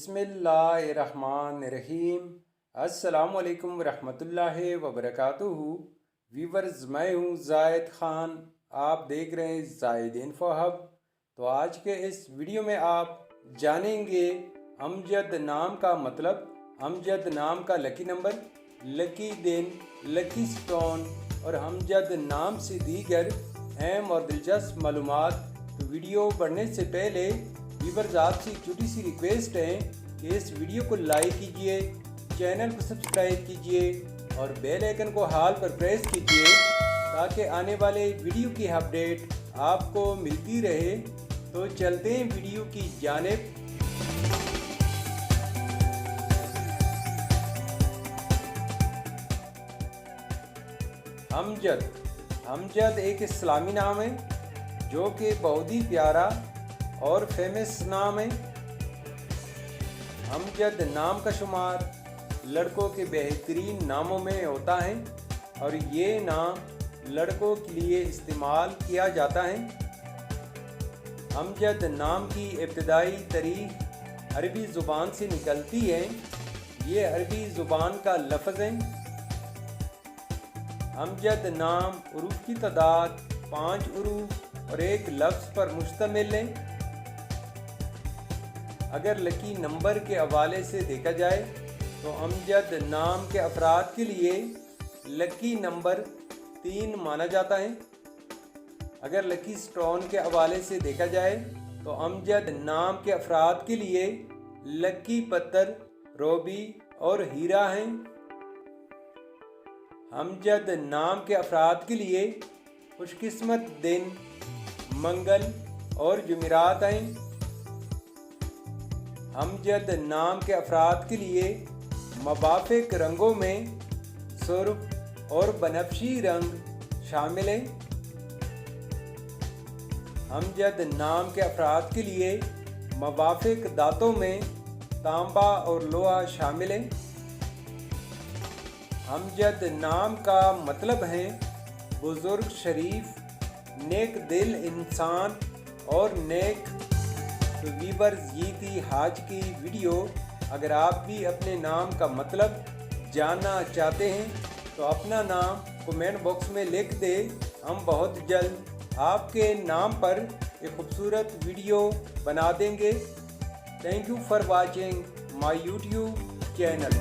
बिस्मिल्लाहिर्रहमानिर्रहीम। अस्सलाम वालेकुम रहमतुल्लाहि वबरकातुहू। व्यूवर्स, मैं हूँ जायद ख़ान, आप देख रहे हैं जायद इन्फो हब। तो आज के इस वीडियो में आप जानेंगे अमजद नाम का मतलब, अमजद नाम का लकी नंबर, लकी दिन, लकी स्टोन और अमजद नाम से दीगर अहम और दिलचस्प मालूमात। तो वीडियो बढ़ने से पहले व्यूवर्स, आपसे छोटी सी रिक्वेस्ट है कि इस वीडियो को लाइक कीजिए, चैनल को सब्सक्राइब कीजिए और बेल आइकन को हाल पर प्रेस कीजिए ताकि आने वाले वीडियो की अपडेट आपको मिलती रहे। तो चलते हैं वीडियो की जानिब। अमजद एक इस्लामी नाम है जो कि बहुत ही प्यारा और फेमस नाम है। अमजद नाम का शुमार लड़कों के बेहतरीन नामों में होता है और ये नाम लड़कों के लिए इस्तेमाल किया जाता है। अमजद नाम की इब्तदाई तारीख अरबी ज़ुबान से निकलती है। ये अरबी ज़ुबान का लफ्ज़ है। अमजद नाम उरूफ की तादाद 5 उरूफ और एक लफ्ज़ पर मुश्तमिल है। अगर लकी नंबर के हवाले से देखा जाए तो अमजद नाम के अफराद के लिए लकी नंबर 3 माना जाता है। अगर लकी स्टोन के हवाले से देखा जाए तो अमजद नाम के अफराद के लिए लकी पत्थर रोबी और हीरा हैं। अमजद नाम के अफराद के लिए खुशकिस्मत दिन मंगल और जुमेरात हैं। अमजद नाम के अफराद के लिए मुवाफ़िक रंगों में सुर्ख और बनफशी रंग शामिल हैं। अमजद नाम के अफराद के लिए मुवाफ़िक दांतों में तांबा और लोहा शामिल है। अमजद नाम का मतलब है बुज़ुर्ग, शरीफ, नेक दिल इंसान और नेक। तो व्यूवर्स, ये थी आज की वीडियो। अगर आप भी अपने नाम का मतलब जानना चाहते हैं तो अपना नाम कमेंट बॉक्स में लिख दे। हम बहुत जल्द आपके नाम पर एक खूबसूरत वीडियो बना देंगे। Thank you for watching my YouTube channel.